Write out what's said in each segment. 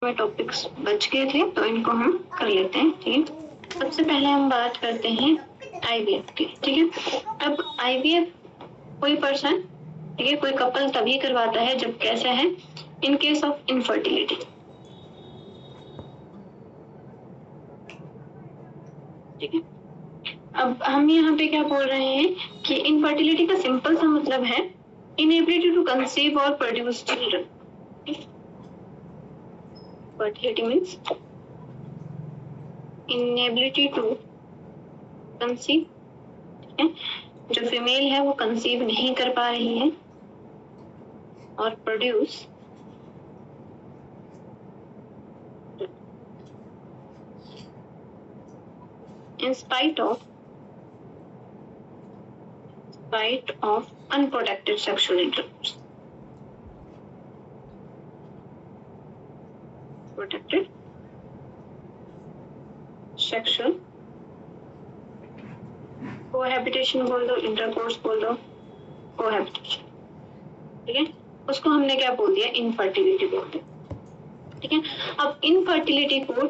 में टॉपिक्स बच गए थे तो इनको हम कर लेते हैं। ठीक है, सबसे पहले हम बात करते हैं आईवीएफ की। ठीक है, अब आईवीएफ कोई पर्सन, ठीक है, कोई कपल तभी करवाता है जब कैसा है, इन केस ऑफ इनफर्टिलिटी। ठीक है, अब हम यहाँ पे क्या बोल रहे हैं कि इनफर्टिलिटी का सिंपल सा मतलब है इनएबिलिटी टू कंसीव और produce children. Fertility means inability to conceive, जो फीमेल है वो कंसीव नहीं कर पा रही है और produce in spite of unprotected sexual intercourse. Protected sexual cohabitation बोल दो, इंटरकोर्स बोल दो, कोहैबिटेशन। ठीक है, उसको हमने क्या बोल दिया, इनफर्टिलिटी बोल दिया। ठीक है, अब इनफर्टिलिटी को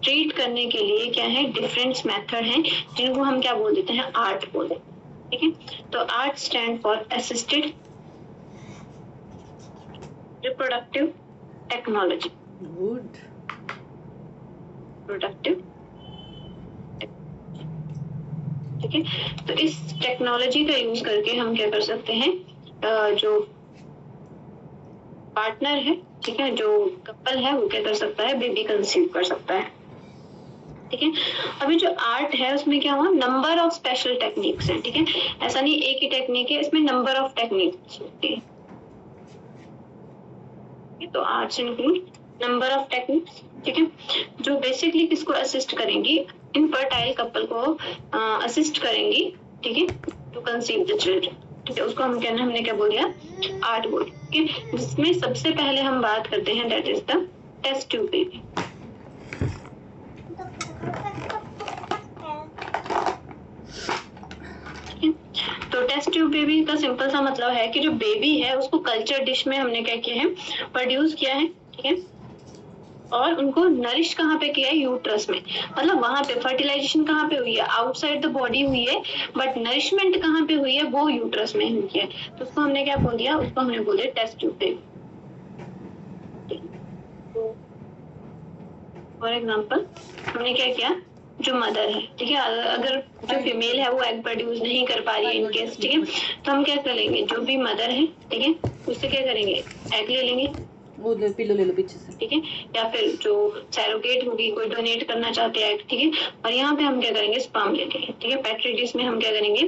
ट्रीट करने के लिए क्या है, डिफरेंट मेथड हैं जिनको हम क्या बोल देते हैं, आर्ट बोल देते हैं। ठीक है, तो art stand for assisted reproductive technology. Good. Productive, ठीक है, तो इस टेक्नोलॉजी का यूज करके हम क्या कर सकते हैं, जो पार्टनर है, ठीक है, जो कपल है वो क्या कर सकता है, बेबी कंसीव कर सकता है। ठीक है, अभी जो आर्ट है उसमें क्या हुआ, नंबर ऑफ स्पेशल टेक्निक्स है। ठीक है, ऐसा नहीं एक ही टेक्निक है, इसमें नंबर ऑफ टेक्निक्स होती है। तो arts include number of techniques, ठीक है, जो बेसिकली किसको असिस्ट करेंगी, इनफर्टाइल कपल को असिस्ट करेंगी, ठीक है, टू कंसीव द चिल्ड्रन। ठीक है, उसको हम कहना, हमने क्या बोल दिया, आर्ट बोल। ठीक है, जिसमें सबसे पहले हम बात करते हैं that is the test tube baby. तो टेस्ट ट्यूब बेबी का सिंपल सा मतलब है कि जो बेबी है उसको कल्चर डिश में हमने क्या किया है, प्रोड्यूस किया है। ठीक है, और उनको नरिश कहाँ पे किया है, यूट्रस में, मतलब वहां पे फर्टिलाइजेशन कहाँ पे हुई है, आउटसाइड द बॉडी हुई है, बट नरिशमेंट कहाँ पे हुई है, वो यूट्रस में हुई है। तो उसको हमने क्या बोल दिया, उसको हमने बोल दिया test tube baby. For example हमने क्या किया, जो मदर है, ठीक है, अगर जो फीमेल है वो एग प्रोड्यूस नहीं कर पा रही है इनकेस, ठीक है, तो हम क्या करेंगे, जो भी मदर है, ठीक है, उससे क्या करेंगे, एग ले लेंगे, वो पिलो ले लो पीछे से, ठीक है, या फिर जो सैरोगेट होगी, कोई डोनेट करना चाहते हैं, ठीक है, और यहाँ पे हम क्या करेंगे, स्पर्म लेंगे। ठीक है, पेट्री डिश में हम क्या करेंगे,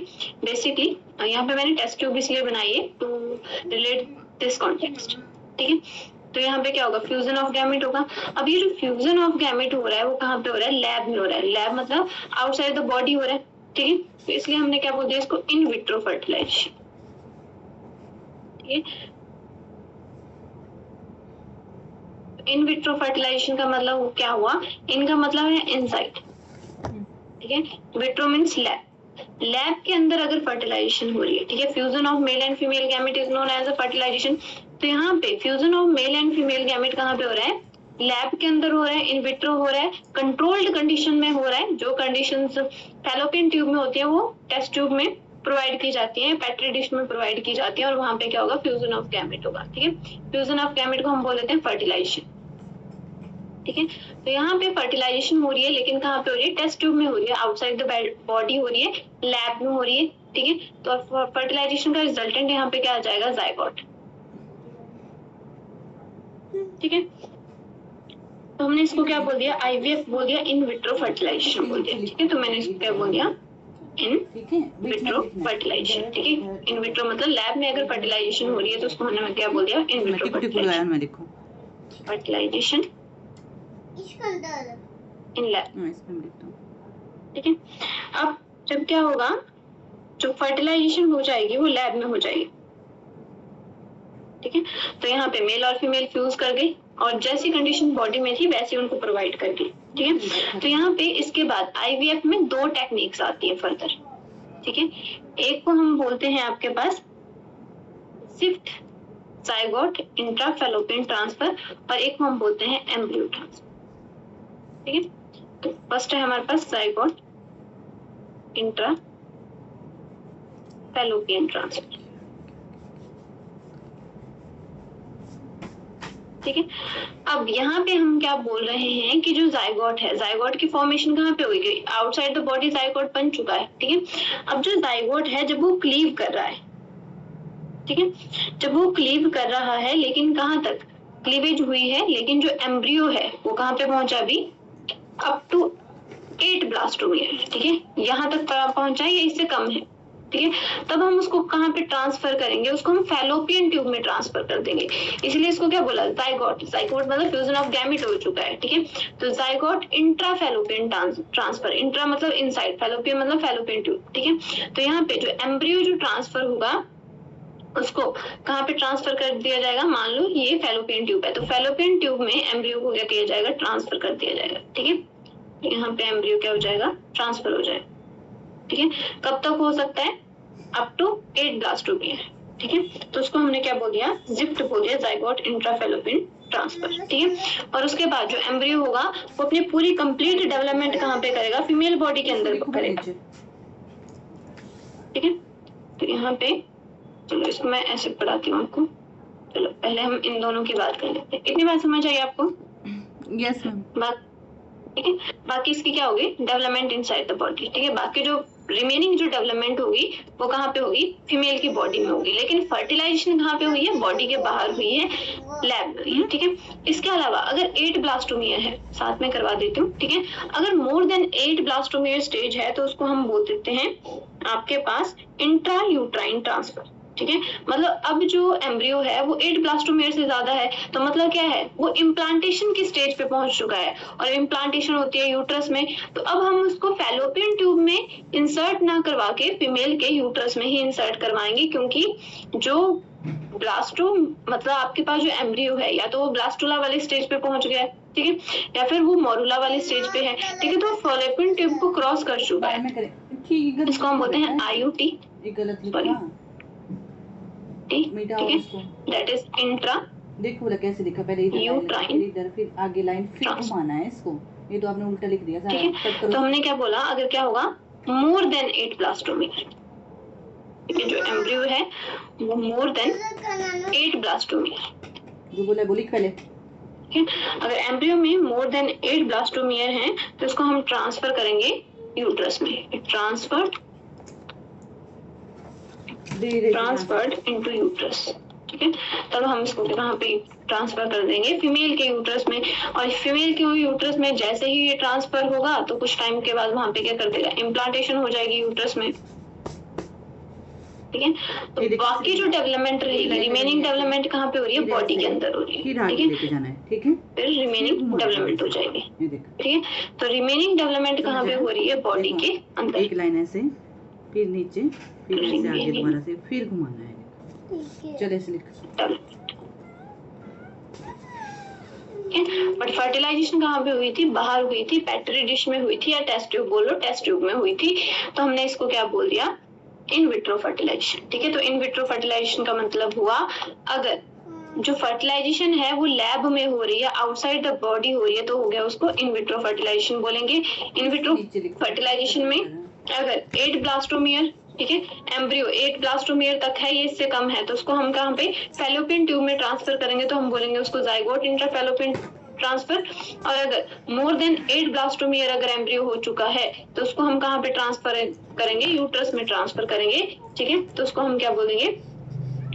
बेसिकली यहाँ पे मैंने टेस्ट ट्यूब इसलिए बनाई है टू रिलेट दिस कॉन्टेक्स्ट। ठीक है, तो यहाँ पे क्या होगा, फ्यूजन ऑफ गैमेट होगा। अब ये जो फ्यूजन ऑफ गैमेट हो रहा है वो कहाँ पे हो रहा है, लैब में हो रहा है। लैब मतलब आउटसाइड द बॉडी हो रहा है। ठीक है, तो इसलिए हमने क्या बोल दिया इसको, इन विट्रो फर्टिलाइजेशन। ठीक है, इन विट्रो फर्टिलाइजेशन का मतलब क्या हुआ, इनका मतलब है इनसाइड। ठीक है, विट्रो मीन्स लैब, लैब के अंदर अगर फर्टिलाइजेशन हो रही है, ठीक है, fusion of male and female gamete is known as a fertilization. तो यहाँ पे fusion of male and female gamete कहाँ पे हो रहा है, लैब के अंदर हो रहा है, इन विट्रो हो रहा है, कंट्रोल्ड कंडीशन में हो रहा है। जो कंडीशंस फैलोपियन ट्यूब में होती है वो टेस्ट ट्यूब में प्रोवाइड की जाती है, पेट्री डिश में प्रोवाइड की जाती है, और वहां पे क्या होगा, फ्यूजन ऑफ गैमेट होगा। ठीक है, फ्यूजन ऑफ गैमेट को हम बोल देते हैं फर्टिलाइजेशन। ठीक है, तो यहाँ पे फर्टिलाइजेशन हो रही है, लेकिन कहाँ पे हो रही है, टेस्ट ट्यूब में हो रही है, आउटसाइड द बॉडी हो रही है, लैब में हो रही है। ठीक है, तो फर्टिलाइजेशन का रिजल्टेंट यहाँ पे क्या आ जाएगा, जायगोट। ठीक है, तो हमने इसको क्या बोल दिया, आईवीएफ बोल दिया, इन विट्रो फर्टिलाइजेशन बोल दिया। ठीक है, तो मैंने इसको क्या बोल दिया, इन विट्रो फर्टिलाइजेशन। ठीक है, इन विट्रो मतलब लैब में अगर फर्टिलाइजेशन हो रही है तो उसको हमने क्या बोल दिया, in vitro fertilization. Fertilization in lab. ठीक है, अब जब क्या होगा, जो फर्टिलाइजेशन हो जाएगी वो लैब में हो जाएगी। ठीक है, तो यहाँ पे मेल और फीमेल फ्यूज कर गई और जैसी कंडीशन बॉडी में थी वैसी उनको प्रोवाइड कर दी। ठीक है, तो यहाँ पे इसके बाद आईवीएफ में 2 टेक्निक्स आती है फर्दर। ठीक है, एक को हम बोलते हैं आपके पास शिफ्ट जाइगोट इंट्राफैलोपियन ट्रांसफर और एक को हम बोलते हैं एम्ब्रियो ट्रांसफर। ठीक है, तो फर्स्ट है हमारे पास जाइगोट इंट्राफैलोपियन ट्रांसफर। ठीक है, अब यहाँ पे हम क्या बोल रहे हैं कि जो जाइगोट है, जाइगोट की फॉर्मेशन कहाँ पे होगी, आउटसाइड द बॉडी जाइगोट बन चुका है। ठीक है, अब जो जाइगोट है जब वो क्लीव कर रहा है, ठीक है, जब वो क्लीव कर रहा है, लेकिन कहाँ तक क्लीवेज हुई है, लेकिन जो एम्ब्रियो है वो कहाँ पे पहुंचा अभी, अप टू 8 ब्लास्टोमियर। ठीक है, यहाँ तक पहुंचा है या इससे कम है। ठीक है, तब हम उसको कहाँ पे ट्रांसफर करेंगे, उसको हम फैलोपियन ट्यूब में ट्रांसफर कर देंगे। इसलिए इसको क्या बोला, जाइगोट। जाइगोट मतलब फ्यूजन ऑफ गैमेट हो चुका है। ठीक है, तो जाइगोट इंट्राफैलोपियन ट्रांसफर, इंट्रा मतलब इनसाइड, फैलोपियन मतलब फैलोपियन ट्यूब। ठीक है, तो यहाँ पे जो एम्ब्रियो जो ट्रांसफर होगा उसको कहाँ पे ट्रांसफर कर दिया जाएगा, मान लो ये फैलोपियन ट्यूब है, तो फैलोपियन ट्यूब में एम्ब्रियो को क्या किया जाएगा, ट्रांसफर कर दिया जाएगा। ठीक है, यहाँ पे एम्ब्रियो क्या हो जाएगा, ट्रांसफर हो जाएगा। ठीक है, कब तक हो सकता है, अप टू 8 ब्लास्टोमियर। ठीक है, तो उसको हमने क्या बोल दिया, जिप्ट बोल दिया, जाइगोट इंट्राफैलोपियन ट्रांसफर। ठीक है, और उसके बाद जो एम्ब्रियो होगा वो अपनी पूरी कंप्लीट डेवलपमेंट कहाँ पे करेगा, फीमेल बॉडी के अंदर करेगा। ठीक है, तो यहाँ पे चलो इसको मैं ऐसे पढ़ाती हूँ आपको। चलो पहले हम इन दोनों की बात कर लेते हैं। इतनी बात समझ आई आपको? Yes ma'am. ठीक है, बाकी इसकी क्या होगी, डेवलपमेंट इनसाइड द बॉडी। ठीक है, बाकी जो रिमेनिंग जो डेवलपमेंट होगी वो कहाँ पे होगी, फीमेल की बॉडी में होगी, लेकिन फर्टिलाइजेशन कहाँ पे हुई है, बॉडी के बाहर हुई है, लैब में हुई है। ठीक है, इसके अलावा अगर 8 ब्लास्टोमियर है, साथ में करवा देती हूँ। ठीक है, अगर मोर देन 8 ब्लास्टोमियर स्टेज है तो उसको हम बोल देते हैं आपके पास इंट्रा यूट्राइन ट्रांसफर। ठीक है, मतलब अब जो एम्ब्रियो है वो 8 ब्लास्टोमियर से ज्यादा है, तो मतलब क्या है, वो इम्प्लांटेशन की स्टेज पे पहुंच चुका है, और इम्प्लांटेशन होती है यूट्रस में। तो अब हम उसको फैलोपियन ट्यूब में इंसर्ट ना करवा के फीमेल के यूट्रस में ही इंसर्ट करवाएंगे, क्योंकि जो ब्लास्टो मतलब आपके पास जो एम्ब्रियो है, या तो वो ब्लास्टोला वाले स्टेज पे पहुंच गया है, ठीक है, या फिर वो मोरुला वाले स्टेज पे है। ठीक है, तो फैलोपियन ट्यूब को क्रॉस कर चुका है, इसको हम बोलते हैं IUT। ठीक है, दैट इज इंट्रा। देखो बोला कैसे लिखा, पहले इधर फिर आगे लाइन फिर घुमाना है इसको, ये तो आपने उल्टा लिख दिया सारा। ठीक है, तो हमने क्या बोला, अगर क्या होगा मोर देन 8 ब्लास्टोमियर, ठीक है, जो एम्ब्रियो है वो मोर देन 8 ब्लास्टोमियर, जो बोला वो लिख पहले। ठीक है, अगर एम्ब्रियो में मोर देन 8 ब्लास्टोमियर है तो इसको हम ट्रांसफर करेंगे यूट्रस में, ट्रांसफर्ड इनटू यूट्रस। ठीक है, तब हम इसको कहाँ पे ट्रांसफर कर देंगे, फीमेल के यूट्रस में, और फीमेल के यूट्रस में जैसे ही ये ट्रांसफर होगा तो कुछ टाइम के बाद वहां पे क्या कर देगा, इम्प्लांटेशन हो जाएगी यूट्रस में। ठीक है, तो बाकी जो डेवलपमेंट रहेगी, रिमेनिंग डेवलपमेंट कहाँ पे हो रही है, बॉडी के अंदर हो रही है। ठीक है, फिर रिमेनिंग डेवलपमेंट हो जाएगी। ठीक है, तो रिमेनिंग डेवलपमेंट कहाँ पे हो रही है, बॉडी के अंदर। एक लाइन ऐसे, फिर नीचे, फिर ऐसे आगे दोबारा से फिर घुमाना है। चल ऐसे लिख। बट फर्टिलाइजेशन कहाँ पे हुई थी, बाहर हुई थी, पेट्री डिश में हुई थी, या टेस्ट ट्यूब बोलो, टेस्ट ट्यूब में हुई थी, तो हमने इसको क्या बोल दिया, इन विट्रो फर्टिलाइजेशन। ठीक है, तो इन विट्रो फर्टिलाइजेशन का मतलब हुआ, अगर जो फर्टिलाइजेशन है वो लैब में हो रही है, आउटसाइड द बॉडी हो रही है, तो हो गया उसको इन विट्रो फर्टिलाइजेशन बोलेंगे। इन विट्रो फर्टिलाइजेशन में अगर 8 ब्लास्टोमियर, ठीक है, एम्ब्रियो 8 ब्लास्टोमियर तक है, ये इससे कम है, तो उसको हम कहाँ पे फैलोपियन ट्यूब में ट्रांसफर करेंगे, तो हम बोलेंगे उसको जाइगोट इंट्राफैलोपियन ट्रांसफर। और अगर मोर देन 8 ब्लास्टोमियर अगर एम्ब्रियो हो चुका है तो उसको हम कहाँ पे ट्रांसफर करेंगे, यूट्रस में ट्रांसफर करेंगे। ठीक है, तो उसको हम क्या बोलेंगे,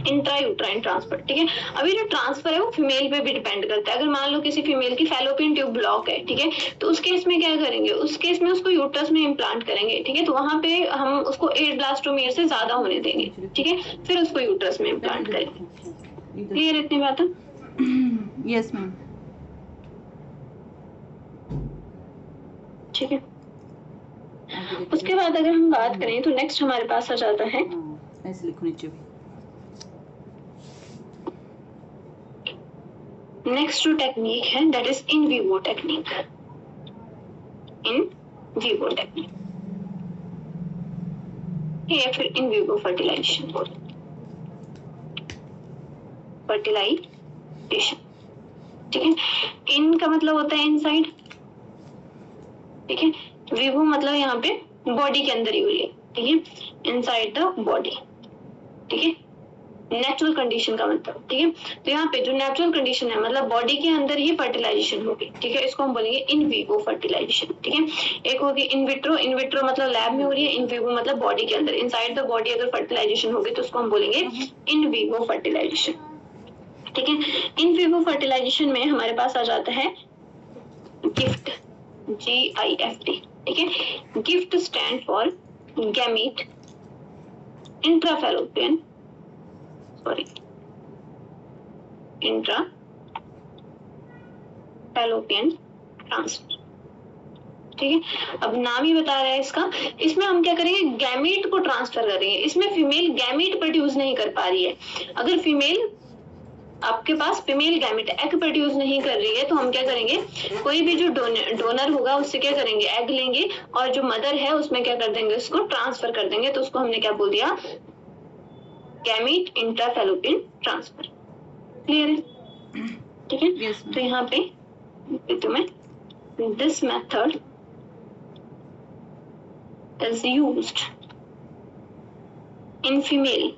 इंट्रा यूट्राइन ट्रांसफर। ठीक है, अभी जो ट्रांसफर है वो फीमेल पे भी डिपेंड करता है। अगर मान लो किसी फीमेल की फैलोपियन ट्यूब ब्लॉक है, ठीक है, तो उस केस में क्या करेंगे, उस केस में उसको यूट्रस में इम्प्लांट करेंगे। ठीक है, तो वहां पे हम उसको 8 ब्लास्टोमियर से ज्यादा होने देंगे। ठीक है, फिर उसको यूट्रस में इम्प्लांट करेंगे। क्लियर इतनी बात है? Yes ma'am. ठीक है, उसके बाद अगर हम बात करें तो नेक्स्ट हमारे पास आ जाता है, ऐसे लिखो नीचे भी, नेक्स्ट जो टेक्निक है that is in vivo technique. In vivo technique या फिर इन विवो फर्टिलाइजेशन। फर्टिलाइजेशन, ठीक है। इन का मतलब होता है इनसाइड, ठीक है। विवो मतलब यहाँ पे बॉडी के अंदर ही हो रही है, ठीक है, इनसाइड द बॉडी, ठीक है। नेचुरल कंडीशन का मतलब, ठीक है। तो यहाँ पे जो नेचुरल कंडीशन है मतलब बॉडी के अंदर ही फर्टिलाइजेशन होगी, ठीक है, इसको हम बोलेंगे इन विवो फर्टिलाइजेशन, ठीक है। एक होगी इन विट्रो, इन विट्रो मतलब लैब में हो रही है, इन विवो मतलब बॉडी के अंदर, इनसाइड द बॉडी अगर फर्टिलाइजेशन होगी तो उसको हम बोलेंगे इन विवो फर्टिलाइजेशन, ठीक है। इन विवो फर्टिलाइजेशन में हमारे पास आ जाता है गिफ्ट, GIFT, ठीक है। GIFT stand for gamete intrafallopian, sorry intrafallopian transfer, ठीक है। अब नाम ही बता रहा है इसका, इसमें हम क्या करेंगे, गैमीट को ट्रांसफर करेंगे। इसमें फीमेल गैमीट प्रोड्यूस नहीं कर पा रही है। अगर फीमेल आपके पास फीमेल गैमेट एग प्रोड्यूस नहीं कर रही है तो हम क्या करेंगे, कोई भी जो डोनर होगा उससे क्या करेंगे, एग लेंगे और जो मदर है उसमें क्या कर देंगे, उसको ट्रांसफर कर देंगे। तो उसको हमने क्या बोल दिया, गैमीट इंट्राफैलोपियन ट्रांसफर। क्लियर है, ठीक है। Yes, तो यहाँ पे तुम्हें this method is used in female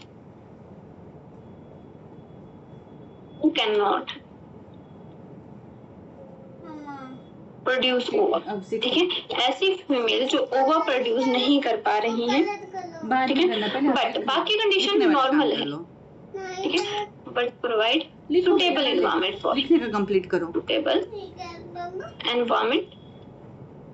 who cannot produce ओवा, ठीक है। ऐसी फीमेल जो ओवा प्रोड्यूस नहीं कर पा रही है, ठीक है, बट बाकी कंडीशन नॉर्मल है, ठीक है, but provide suitable environment for, लिखने का कंप्लीट करो, suitable environment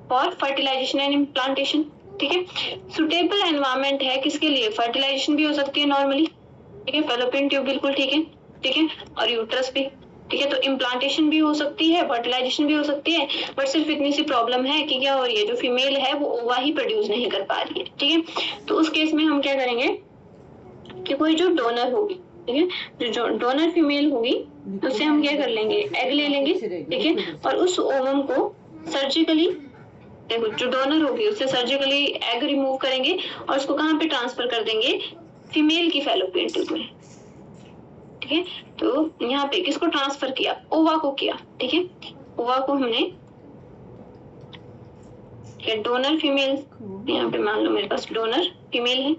for fertilization and implantation, ठीक है। सुटेबल एनवायरनमेंट है किसके लिए, फर्टिलाइजेशन भी हो सकती है नॉर्मली, ठीक है, फैलोपियन ट्यूब बिल्कुल ठीक है, ठीक है, और यूट्रस भी, ठीक है। तो इम्प्लांटेशन भी हो सकती है, फर्टिलाइजेशन भी हो सकती है, बट सिर्फ इतनी सी प्रॉब्लम है कि क्या हो रही है, जो फीमेल है वो ओवा ही प्रोड्यूस नहीं कर पा रही है, ठीक है। तो उस केस में हम क्या करेंगे कि कोई जो डोनर होगी, ठीक है, जो डोनर फीमेल होगी उससे हम क्या कर लेंगे, एग ले लेंगे, ठीक है, और उस ओवम को सर्जिकली, देखो जो डोनर होगी उससे सर्जिकली एग रिमूव करेंगे और उसको कहाँ पे ट्रांसफर कर देंगे, फीमेल की फैलोपियन ट्यूब में, ठीक है। तो यहाँ पे किसको ट्रांसफर किया, ओवा को किया, ठीक है। ओवा को हमने डोनर फीमेल, यहाँ पे मान लो मेरे पास डोनर फीमेल है,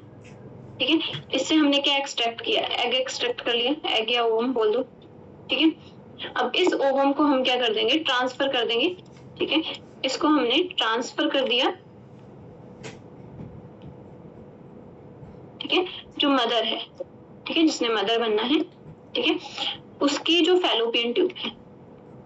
ठीक है। इससे हमने क्या एक्सट्रैक्ट किया, एग एक्सट्रैक्ट कर लिया, एग या ओवम बोल दो, ठीक है। अब इस ओवम को हम क्या कर देंगे, ट्रांसफर कर देंगे, ठीक है। इसको हमने ट्रांसफर कर दिया, ठीक है, जो मदर है, ठीक है, जिसने मदर बनना है, ठीक है, उसकी जो फैलोपियन ट्यूब है,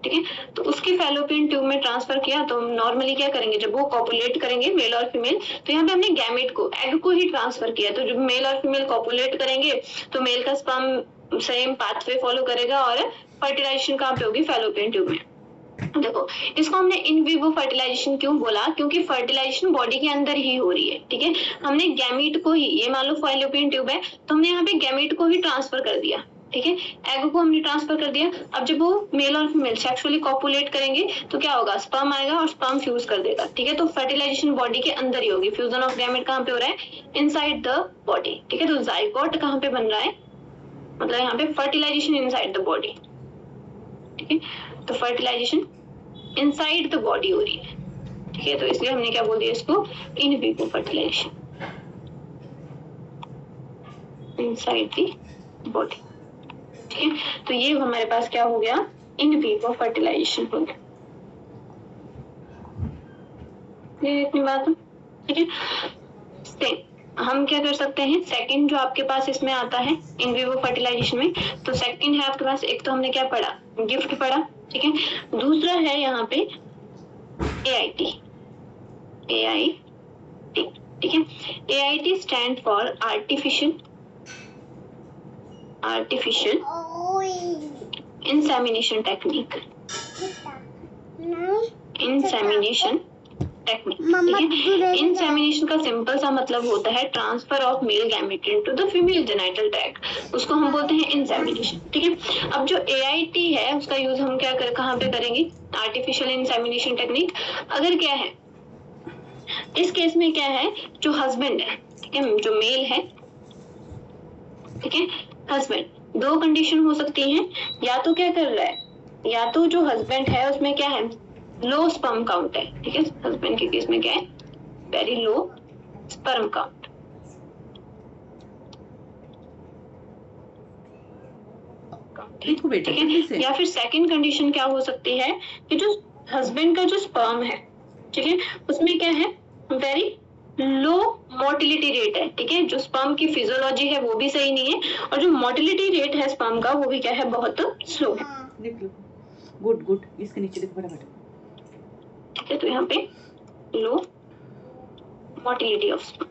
ठीक है, तो उसकी फैलोपियन ट्यूब में ट्रांसफर किया। तो नॉर्मली क्या करेंगे, जब वो कॉपुलेट करेंगे मेल और फीमेल, तो यहाँ पे हमने गैमेट को, एग को ही ट्रांसफर किया। तो जब मेल और फीमेल कॉपुलेट करेंगे तो मेल का स्पर्म सेम पाथवे फॉलो करेगा और फर्टिलाइजेशन कहाँ पे होगी, फैलोपियन ट्यूब में। देखो इसको हमने इन विवो फर्टिलाइजेशन क्यों बोला, क्योंकि फर्टिलाइजेशन बॉडी के अंदर ही हो रही है, ठीक है। हमने गैमीट को ही, ये मान लो फैलोपियन ट्यूब है तो हमने यहाँ पे गैमीट को ही ट्रांसफर कर दिया, ठीक है, एग को हमने ट्रांसफर कर दिया। अब जब वो मेल और फीमेल सेक्सुअली कॉपुलेट करेंगे तो क्या होगा, स्पर्म आएगा और स्पर्म फ्यूज कर देगा, ठीक है। तो फर्टिलाइजेशन बॉडी के अंदर ही होगी। फ्यूजन ऑफ गैमेट कहाँ पे हो रहा है, इनसाइड द बॉडी, ठीक है। तो जाइगोट कहाँ पे बन रहा है, मतलब यहाँ पे फर्टिलाइजेशन इनसाइड द बॉडी, ठीक है। तो फर्टिलाइजेशन इनसाइड द बॉडी हो रही है, ठीक है। तो इसलिए हमने क्या बोल दिया इसको, in vivo fertilization, inside the body, ठीक है। तो ये हमारे पास क्या हो गया, इन विवो फर्टिलाइजेशन हो गया। ये इतनी बात है, ठीक है। हम क्या कर सकते हैं, सेकंड जो आपके पास इसमें आता है इन विवो फर्टिलाइजेशन में, तो सेकंड है आपके पास, एक तो हमने क्या पढ़ा, गिफ्ट पढ़ा, ठीक है। दूसरा है यहाँ पे AIT, ठीक है। AIT stand for artificial insemination technique, insemination technique, ठीक है। इंसेमिनेशन का सिंपल सा मतलब होता है transfer of male gamete into the female genital tract, उसको हम बोलते हैं इंसेमिनेशन, ठीक है। अब जो AIT है उसका यूज हम क्या कहाँ पे करेंगे, आर्टिफिशियल इंसेमिनेशन टेक्निक। अगर क्या है इस केस में, क्या है, जो हस्बैंड है, ठीक है, जो मेल है, ठीक है, हस्बैंड, दो कंडीशन हो सकती हैं, या तो क्या कर रहा है, या तो जो हस्बैंड है उसमें क्या है, लो स्पर्म काउंट है, ठीक है, हस्बैंड के केस में क्या है, वेरी लो स्पर्म काउंट, देखो बेटा ठीक है। या फिर सेकंड कंडीशन क्या हो सकती है कि जो हस्बैंड का जो स्पर्म है, ठीक है, उसमें क्या है, वेरी लो मोटिलिटी रेट है, ठीक है, जो स्पर्म की फिजियोलॉजी है वो भी सही नहीं है, और जो मोटिलिटी रेट है स्पर्म का वो भी क्या है, बहुत स्लो है। देख लो, गुड गुड, इसके नीचे देखो फटाफट, ठीक है, तो यहाँ पे लो मोटिलिटी ऑफ स्पर्म,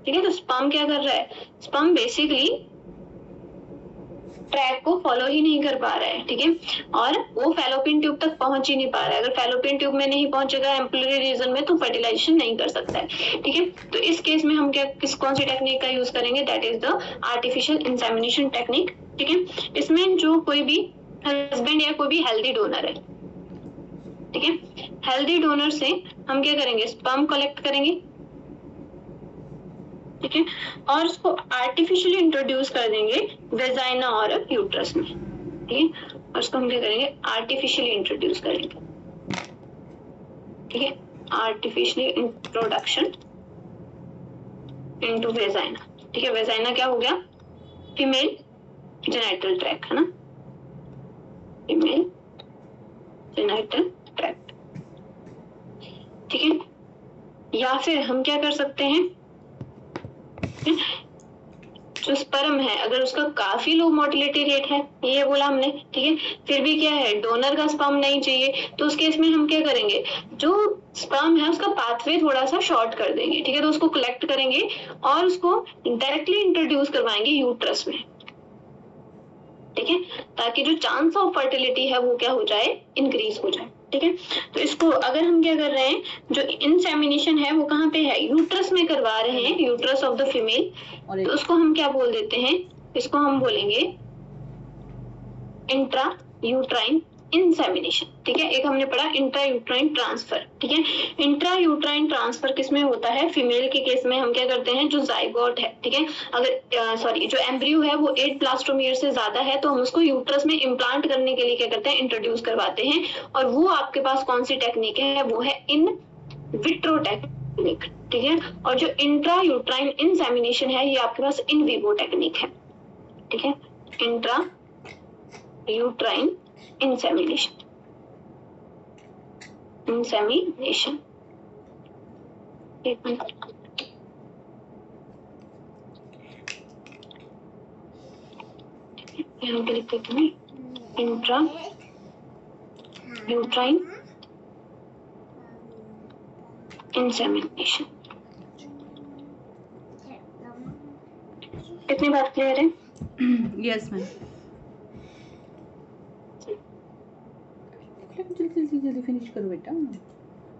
ठीक है। तो स्पर्म क्या कर रहा है, स्पर्म बेसिकली ट्रैक को फॉलो ही नहीं कर पा रहा है, ठीक है, और वो फैलोपियन ट्यूब तक पहुंच ही नहीं पा रहा है। अगर फैलोपियन ट्यूब में नहीं पहुंचेगा एम्पुलरी रीजन में, तो फर्टिलाइजेशन नहीं कर सकता है, ठीक है। तो इस केस में हम क्या कौन सी टेक्निक का यूज करेंगे, that is the artificial insemination technique, ठीक है। इसमें जो कोई भी हस्बैंड या कोई भी हेल्दी डोनर है, ठीक है, हेल्दी डोनर से हम क्या करेंगे, स्पर्म कलेक्ट करेंगे, ठीक है, और उसको आर्टिफिशियली इंट्रोड्यूस कर देंगे वेजाइना और यूट्रस में, ठीक है, और उसको हम क्या करेंगे, आर्टिफिशियली इंट्रोड्यूस करेंगे, ठीक है, आर्टिफिशियली इंट्रोडक्शन इनटू वेजाइना, ठीक है। वेजाइना क्या हो गया, फीमेल जेनिटल ट्रैक्ट, है ना, फीमेल जेनिटल ट्रैक्ट, ठीक है। या फिर हम क्या कर सकते हैं, जो स्पर्म है अगर उसका काफी लो मोटिलिटी रेट है, ये बोला हमने, ठीक है, फिर भी क्या है, डोनर का स्पर्म नहीं चाहिए, तो उस केस में हम क्या करेंगे, जो स्पर्म है उसका पाथवे थोड़ा सा शॉर्ट कर देंगे, ठीक है, तो उसको कलेक्ट करेंगे और उसको डायरेक्टली इंट्रोड्यूस करवाएंगे यूट्रस में, ठीक है, ताकि जो चांस ऑफ फर्टिलिटी है वो क्या हो जाए, इंक्रीज हो जाए, ठीक है। तो इसको अगर हम क्या कर रहे हैं, जो इंसेमिनेशन है वो कहाँ पे है, यूट्रस में करवा रहे हैं, यूट्रस ऑफ द फीमेल, तो उसको हम क्या बोल देते हैं, इसको हम बोलेंगे इंट्रा यूट्राइन इंसेमिनेशन, ठीक है। एक हमने पढ़ा इंट्रा यूट्राइन ट्रांसफर, ठीक है। इंट्रा यूट्राइन ट्रांसफर किसमें होता है, फीमेल के केस में हम क्या करते हैं, जो जाइगोट है, ठीक है, अगर सॉरी जो एम्ब्रियो है वो 8 ब्लास्टोमियर से ज्यादा है, तो हम उसको यूट्रस में इम्प्लांट करने के लिए क्या करते हैं, इंट्रोड्यूस करवाते हैं, और वो आपके पास कौन सी टेक्निक है, वो है इन विट्रो टेक्निक, ठीक है। और जो इंट्रा यूट्राइन इंसेमिनेशन है ये आपके पास इन विवो टेक्निक है, ठीक है, इंट्रा यूट्राइन इंसेमिनेशन, इंसेमिनेशन, एक मिनट, यहाँ पे लिख देती हूँ, इंट्रा यूट्राइन इंसेमिनेशन, कितनी बात क्लियर है? यस मैम, जल्दी फिनिश करो बेटा,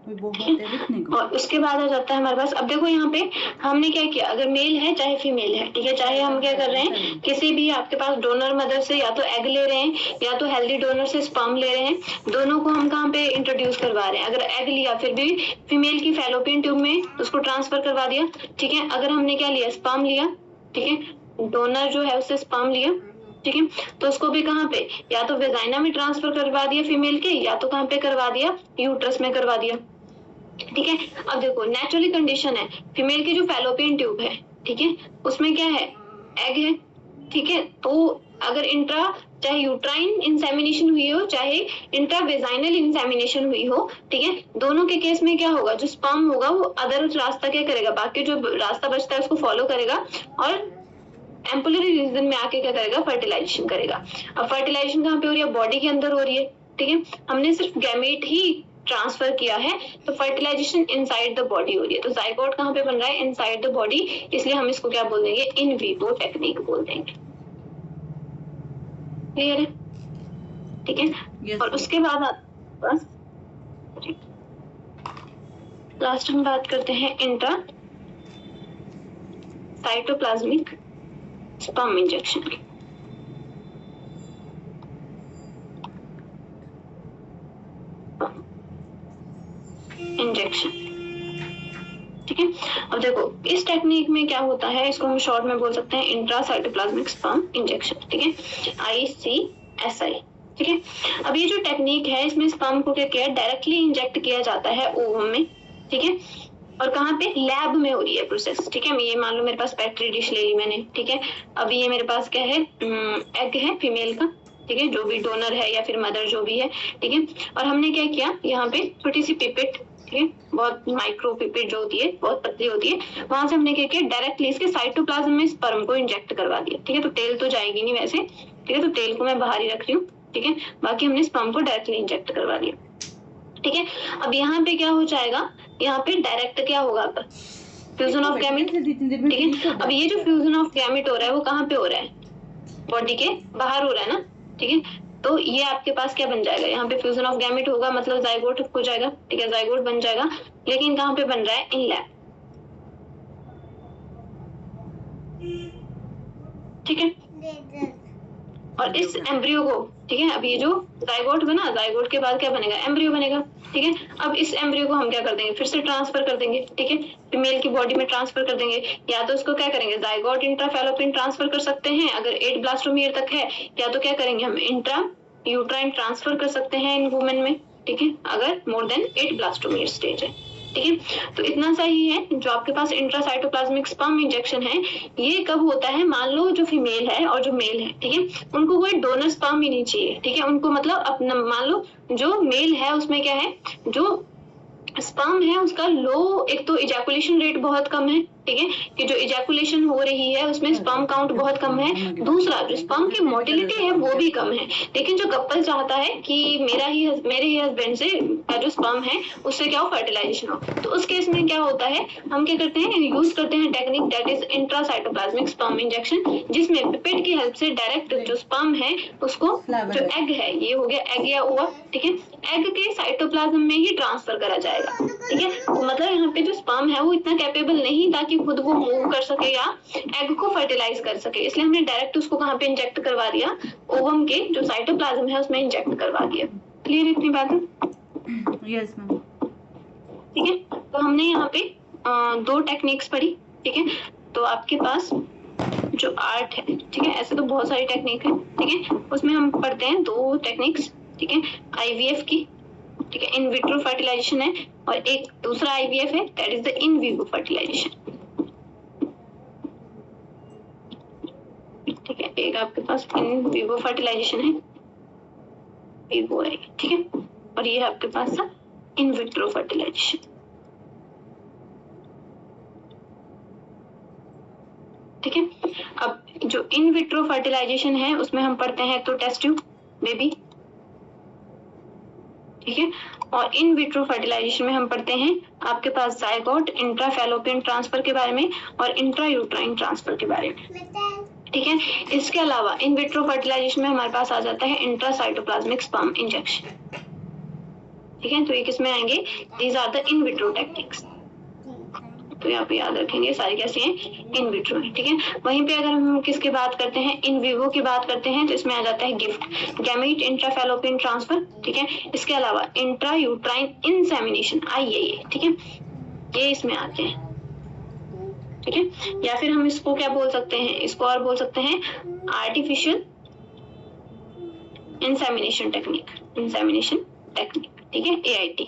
बहुत है लिखने को। और उसके बाद आ जाता है हमारे पास, अब देखो यहाँ पे हमने क्या किया, अगर मेल है चाहे फीमेल है, ठीक है, चाहे हम क्या कर रहे हैं, किसी भी आपके पास डोनर मदर से या तो एग ले रहे हैं या तो हेल्दी डोनर से स्पर्म ले रहे हैं, दोनों को हम कहाँ पे इंट्रोड्यूस करवा रहे हैं, अगर एग लिया फिर भी फीमेल की फैलोपियन ट्यूब में उसको ट्रांसफर करवा दिया, ठीक है। अगर हमने क्या लिया, स्पर्म लिया, ठीक है, डोनर जो है उससे स्पर्म लिया, ठीक है, तो उसको भी कहाँ पे, या तो वेजाइना में ट्रांसफर करवा दिया फीमेल के, या तो कहाँ पे करवा दिया, यूट्रस में करवा दिया, ठीक है। अब देखो नेचुरली कंडीशन है, फीमेल की जो फैलोपियन ट्यूब है, ठीक है, उसमें क्या है, एग है, ठीक है, तो अगर इंट्रा चाहे यूट्राइन इंसेमिनेशन हुई हो चाहे इंट्रावेजाइनल इंसेमिनेशन हुई हो, ठीक है, दोनों के केस में क्या होगा, जो स्पर्म होगा वो अदर रास्ता क्या करेगा, बाकी जो रास्ता बचता है उसको फॉलो करेगा और एम्पुलरी रीजन में आके क्या करेगा, फर्टिलाइजेशन करेगा। अब फर्टिलाइजेशन कहाँ पे हो रही है, बॉडी के अंदर हो रही है, ठीक है, हमने सिर्फ गैमेट ही ट्रांसफर किया है, तो फर्टिलाइजेशन इनसाइड द बॉडी हो रही है, तो जाइगोट कहाँ पे बन रहा है, इनसाइड द बॉडी, इसलिए हम इसको क्या बोल देंगे, इन विवो टेक्निक बोल देंगे, क्लियर है, ठीक है। yes. और उसके बाद बस लास्ट हम बात करते हैं इंट्रा साइटोप्लाज्मिक स्पर्म इंजेक्शन की, इंजेक्शन, ठीक है। अब देखो इस टेक्निक में क्या होता है, इसको हम शॉर्ट में बोल सकते हैं इंट्रासाइटोप्लाज्मिक स्पर्म इंजेक्शन, ठीक है, ICSI, ठीक है। अब ये जो टेक्निक है इसमें स्पर्म को क्या किया, डायरेक्टली इंजेक्ट किया जाता है ओवम में, ठीक है, और कहाँ पे, लैब में हो रही है प्रोसेस, ठीक है। ये मान लो मेरे पास पेट्री डिश ले ली मैंने, ठीक है, अब ये मेरे पास क्या है, एग है फीमेल का, ठीक है, जो भी डोनर है या फिर मदर जो भी है, ठीक है, और हमने क्या किया, यहाँ पे छोटी सी पिपेट, ठीक है, बहुत माइक्रो पिपेट जो होती है, बहुत पतली होती है, वहां से हमने क्या किया, डायरेक्टली इसके साइटोप्लाज्म में स्पर्म को इंजेक्ट करवा दिया, ठीक है। तो टेल तो जाएगी नहीं वैसे, ठीक है, तो टेल को मैं बाहर ही रख रही हूँ, ठीक है, बाकी हमने स्पर्म को डायरेक्टली इंजेक्ट करवा दिया, ठीक है। अब यहाँ पे क्या हो जाएगा, यहाँ पे डायरेक्ट क्या होगा, अब फ्यूजन ऑफ गैमेट, ठीक है। अब ये जो फ्यूजन ऑफ गैमेट हो रहा है वो कहाँ पे हो रहा है, बॉडी के बाहर हो रहा है ना, ठीक है। तो ये आपके पास क्या बन जाएगा, यहाँ पे फ्यूजन ऑफ गैमेट होगा, मतलब जाइगोट हो जाएगा, ठीक है, जाइगोट बन जाएगा, लेकिन कहाँ पे बन रहा है, इन लैब, ठीक है। और इस एम्ब्रियो को, ठीक है, अब ये जो जाइगोट बना, जाइगोट के बाद क्या बनेगा, एम्ब्रियो बनेगा, ठीक है। अब इस एम्ब्रियो को हम क्या कर देंगे, फिर से ट्रांसफर कर देंगे, ठीक है, फीमेल की बॉडी में ट्रांसफर कर देंगे, या तो इसको क्या करेंगे, जाइगोट इंट्राफैलोपियन ट्रांसफर कर सकते हैं अगर 8 ब्लास्टोमियर तक है, या तो क्या करेंगे हम इंट्रा यूट्राइन ट्रांसफर कर सकते हैं इन वुमेन में, ठीक है, अगर मोर देन 8 ब्लास्टोमियर स्टेज है, ठीक है। तो इतना सा ही है जो आपके पास इंट्रासाइटोप्लाज्मिक स्पर्म इंजेक्शन है, ये कब होता है, मान लो जो फीमेल है और जो मेल है, ठीक है, उनको कोई डोनर स्पर्म ही नहीं चाहिए, ठीक है, उनको मतलब अपना, मान लो जो मेल है उसमें क्या है, जो स्पर्म है उसका लो, एक तो इजैकुलेशन रेट बहुत कम है, ठीक है, कि जो इजैकुलेशन हो रही है उसमें स्पर्म काउंट बहुत कम है, दूसरा जो स्पर्म की मोटिलिटी है वो भी कम है, लेकिन जो कपल चाहता है कि मेरे ही हस्बैंड से का जो स्पर्म है उससे क्या हो, फर्टिलाइजेशन हो, तो उस केस में क्या होता है, हम क्या करते हैं, यूज करते हैं technique that is intracytoplasmic sperm injection, जिसमें पिपेट की हेल्प से डायरेक्ट जो स्पर्म है उसको, जो एग है, ये हो गया एग या ओवा, ठीक है, एग के साइटोप्लाज्म में ही ट्रांसफर करा जाएगा, ठीक है। तो मतलब यहाँ पे जो स्पर्म है वो इतना कैपेबल नहीं था कि खुद वो मूव कर सके या एग को फर्टिलाइज कर सके, इसलिए हमने डायरेक्ट उसको कहाँ पे इंजेक्ट करवा दिया, ओवम के जो साइटोप्लाज्म है उसमें इंजेक्ट करवा दिया। क्लियर इतनी बात है? Yes ma'am. ठीक है, तो हमने यहाँ पे 2 टेक्निक्स पढ़ी, ठीक है। तो आपके पास जो आर्ट है, ठीक है, ऐसे तो बहुत सारी टेक्निक है, ठीक है, उसमें हम पढ़ते हैं 2 टेक्निक्स, ठीक है, IVF की, ठीक है, इन विट्रो फर्टिलाइजेशन है, और एक दूसरा IVF है that is the in vivo fertilization, ठीक है। एक आपके पास इन विवो फर्टिलाइजेशन है, विवो है, ठीक है, और ये आपके पास था इन विट्रो फर्टिलाइजेशन, ठीक है। अब जो इन विट्रो फर्टिलाइजेशन है उसमें हम पढ़ते हैं तो टेस्ट ट्यूब बेबी, ठीक है, और इन विट्रो फर्टिलाइजेशन में हम पढ़ते हैं आपके पास जाइगोट इंट्राफैलोपियन ट्रांसफर के बारे में और इंट्रायूट्राइन ट्रांसफर के बारे में, ठीक है। इसके अलावा इन विट्रो फर्टिलाइजेशन में हमारे पास आ जाता है इंट्रासाइटोप्लाज्मिक स्पर्म इंजेक्शन, ठीक है। तो ये किसमें आएंगे, these are the in vitro techniques, तो यहाँ पे याद रखेंगे सारी कैसी हैं, इन विट्रो है, ठीक है। वहीं पे अगर हम किसकी बात करते हैं, इन विवो की बात करते हैं, तो इसमें आ जाता है गिफ्ट गैमेट इंट्राफैलोपियन ट्रांसफर, ठीक है। इसके अलावा इंट्रायूट्राइन इंसेमिनेशन, आइए, ठीक है, ये इसमें आते हैं, ठीक है। या फिर हम इसको क्या बोल सकते हैं, इसको और बोल सकते हैं आर्टिफिशियल इंसेमिनेशन टेक्निक, ठीक है, AIT,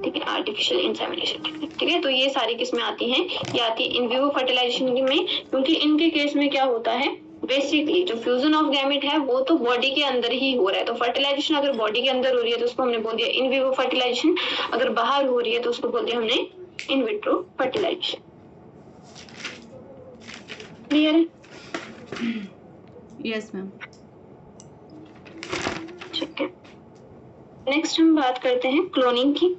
ठीक है, आर्टिफिशियल इंसेमिनेशन टेक्निक, ठीक है। तो ये सारी किसमें आती हैं, ये आती है इन विवो फर्टिलाइजेशन में, क्योंकि इनके केस में क्या होता है, बेसिकली जो फ्यूजन ऑफ गैमेट है वो तो बॉडी के अंदर ही हो रहा है, तो फर्टिलाइजेशन अगर बॉडी के अंदर हो रही है तो उसको हमने बोल दिया इन विवो फर्टिलाइजेशन, अगर बाहर हो रही है तो उसको बोल दिया हमने इन विट्रो फर्टिलाइजेशन। क्लियर है? Yes ma'am. ठीक है, नेक्स्ट हम बात करते हैं क्लोनिंग की,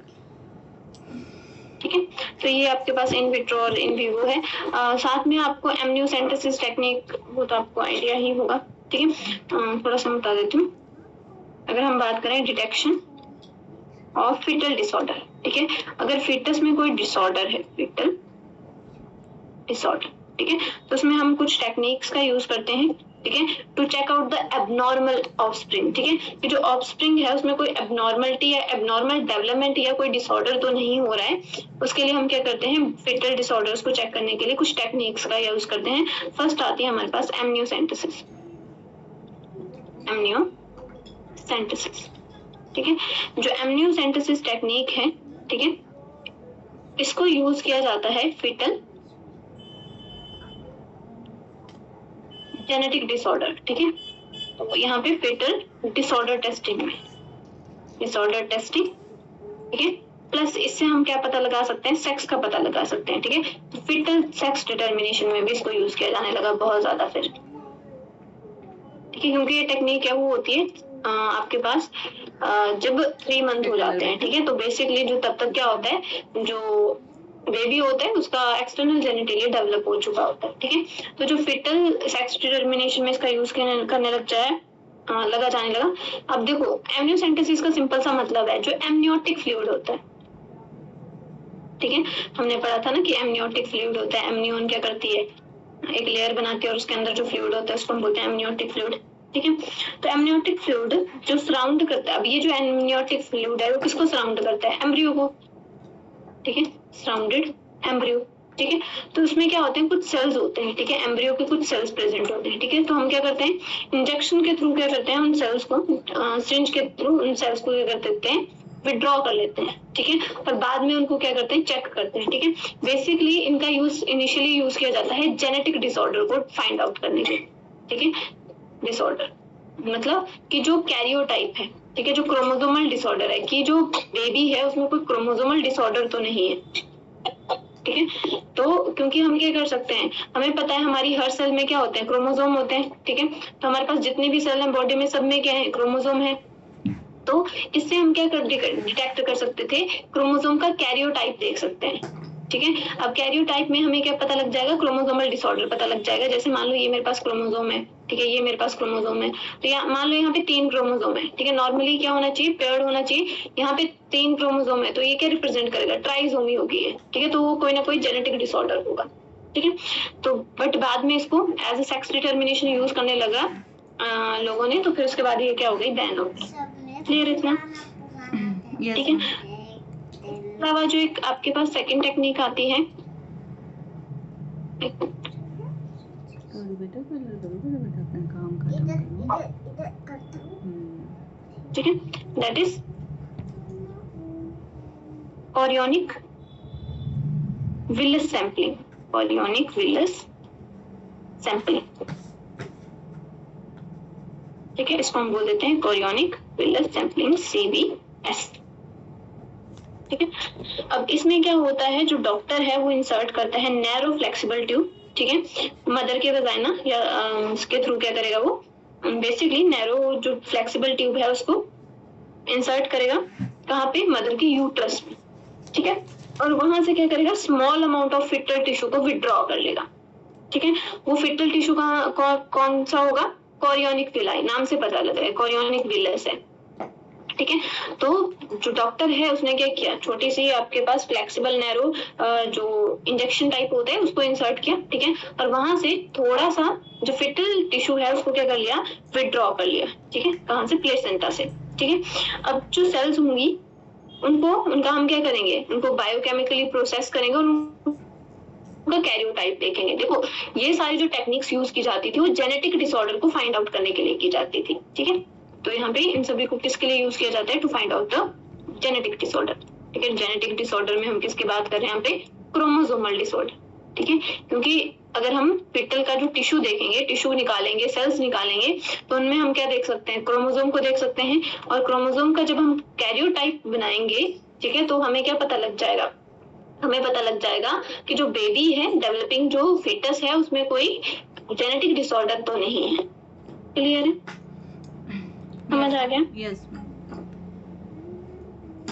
ठीक है। तो ये आपके पास इन विट्रो और इन विवो है, साथ में आपको एमनियोसेंटेसिस टेक्निक वो तो आपको आइडिया ही होगा, ठीक है। थोड़ा सा बता देती हूँ, अगर हम बात करें डिटेक्शन ऑफ फीटल डिसऑर्डर, ठीक है, अगर फीटस में कोई डिसऑर्डर है, फीटल डिसऑर्डर, ठीक है, तो उसमें हम कुछ टेक्निक्स का यूज करते हैं, ठीक है, to check out the abnormal offspring, ठीक है, कि जो ऑफस्प्रिंग है उसमें कोई एबनॉर्मलिटी या एबनॉर्मल डेवलपमेंट या कोई डिसऑर्डर तो नहीं हो रहा है। उसके लिए हम क्या करते हैं, फेटल डिसऑर्डर्स को चेक करने के लिए कुछ टेक्निक्स का यूज करते हैं। फर्स्ट आती है हमारे पास एमनियोसेंटेसिस, एमनियोसेंटेसिस, ठीक है। जो एमनियोसेंटेसिस टेक्निक है, ठीक है, इसको यूज किया जाता है फेटल जेनेटिक डिसऑर्डर, ठीक है। तो यहाँ पे फेटल डिसऑर्डर टेस्टिंग में, डिसऑर्डर टेस्टिंग, ठीक है, प्लस इससे हम क्या पता लगा सकते हैं, सेक्स का पता लगा सकते हैं, ठीक है। तो फेटल सेक्स डिटर्मिनेशन में भी इसको यूज किया जाने लगा बहुत ज्यादा फिर, ठीक है, क्योंकि ये टेक्निक है वो होती है आपके पास जब 3 मंथ हो जाते हैं, ठीक है, तो बेसिकली जो तब तक क्या होता है, जो बेबी होता है उसका एक्सटर्नल जेनिटलिया डेवलप हो चुका होता है, ठीक है। तो जो फिटल सेक्स डिटर्मिनेशन में इसका यूज करने लग जाने लगा। अब देखो एमनियोसेंटेसिस का सिंपल सा मतलब है जो एमनियोटिक फ्लूइड होता है, ठीक है, हमने पढ़ा था ना कि एमनियोटिक फ्लूइड होता है, एमनियोन क्या करती है, एक लेयर बनाती है और उसके अंदर जो फ्लूइड होता है उसको हम बोलते हैं एमनियोटिक फ्लूइड, ठीक है। तो एमनियोटिक फ्लूइड जो सराउंड करता है, अब ये जो एमनियोटिक फ्लूइड है वो किसको सराउंड करता है, एम्ब्रियो को, ठीक है, सराउंडेड एम्ब्रियो, ठीक है। तो उसमें क्या होते हैं, कुछ सेल्स होते हैं, ठीक है, एम्ब्रियो के कुछ सेल्स प्रेजेंट होते हैं, ठीक है। तो हम क्या करते हैं, इंजेक्शन के थ्रू क्या करते हैं, उन सेल्स को सिरिंज के थ्रू उन सेल्स को क्या कर देते हैं, विड्रॉ कर लेते हैं, ठीक है, और बाद में उनको क्या करते हैं, चेक करते हैं, ठीक है। बेसिकली इनका यूज इनिशियली यूज किया जाता है जेनेटिक डिसऑर्डर को फाइंड आउट करने के लिए, ठीक है। डिसऑर्डर मतलब कि जो कैरियोटाइप है, ठीक है, जो क्रोमोसोमल डिसऑर्डर है, कि जो बेबी है उसमें कोई क्रोमोसोमल डिसऑर्डर तो नहीं है, ठीक है। तो क्योंकि हम क्या कर सकते हैं, हमें पता है हमारी हर सेल में क्या होते हैं, क्रोमोसोम होते हैं, ठीक है। तो हमारे पास जितने भी सेल हैं बॉडी में सब में क्या है, क्रोमोसोम है। तो इससे हम क्या डिटेक्ट कर सकते थे, क्रोमोसोम का कैरियोटाइप देख सकते हैं, ठीक है। अब कैरियोटाइप में हमें क्या पता लग जाएगा, क्रोमोसोमल डिसऑर्डर पता लग जाएगा। जैसे मान लो ये मेरे पास क्रोमोसोम है, ठीक है, ये मेरे पास क्रोमोसोम है, तो यहाँ मान लो यहाँ पे 3 क्रोमोसोम है, ठीक है। नॉर्मली क्या होना चाहिए, पेयर्ड होना चाहिए, यहाँ पे 3 क्रोमोसोम है, तो ये क्या रिप्रेजेंट करेगा, ट्राइसोमी होगी है, ठीक है। तो वो कोई ना कोई जेनेटिक डिसऑर्डर होगा, ठीक है। तो बट बाद में इसको as a sex determination use करने लगा लोगों ने, तो फिर उसके बाद ये क्या हो गई, बैन हो गई। क्लियर इतना, ठीक है। अलावा जो एक आपके पास सेकंड टेक्निक आती है, ठीक है, that is chorionic villus sampling, chorionic villus sampling, ठीक है, इसको हम बोल देते हैं कोरियोनिक विलस सैंपलिंग, CVS, ठीक है। अब इसमें क्या होता है, जो डॉक्टर है वो इंसर्ट करता है नैरो फ्लेक्सिबल ट्यूब, ठीक है, मदर के वजाइना या उसके थ्रू क्या करेगा, वो बेसिकली नैरो जो फ्लेक्सिबल ट्यूब है उसको इंसर्ट करेगा, कहाँ पे, मदर की यूट्रस में, ठीक है, और वहां से क्या करेगा, small amount of fetal tissue को विड्रॉ कर लेगा, ठीक है। वो फिटल टिश्यू कौन सा होगा, कोरियोनिक विलाई, नाम से पता लग रहा है कोरियोनिक विलस है, ठीक है। तो जो डॉक्टर है उसने क्या किया, छोटी सी आपके पास फ्लेक्सिबल नैरो जो इंजेक्शन टाइप होता है उसको इंसर्ट किया, ठीक है, और वहां से थोड़ा सा जो फिटल टिश्यू है उसको क्या कर लिया, विड्रॉ कर लिया, ठीक है, कहां से, प्लेसेंटा से, ठीक है। अब जो सेल्स होंगी उनका हम क्या करेंगे, उनको बायोकेमिकली प्रोसेस करेंगे और उनका कैरियोटाइप देखेंगे। देखो ये सारी जो टेक्निक्स यूज की जाती थी वो जेनेटिक डिसऑर्डर को फाइंड आउट करने के लिए की जाती थी, ठीक है। तो यहाँ पे इन सभी को किसके लिए यूज किया जाता है, to find out the genetic disorder, ठीक है। जेनेटिक डिसऑर्डर में हम किसकी बात कर रहे हैं यहाँ पे, क्रोमोसोमल डिसऑर्डर, ठीक है, क्योंकि अगर हम फिटल का जो टिश्यू देखेंगे, टिश्यू निकालेंगे, सेल्स निकालेंगे, तो उनमें हम क्या देख सकते हैं, क्रोमोसोम को देख सकते हैं, और क्रोमोसोम का जब हम कैरियोटाइप बनाएंगे, ठीक है, तो हमें क्या पता लग जाएगा, हमें पता लग जाएगा कि जो बेबी है, डेवलपिंग जो फिटस है, उसमें कोई जेनेटिक डिसऑर्डर तो नहीं है। क्लियर है, समझ आ गया, यस,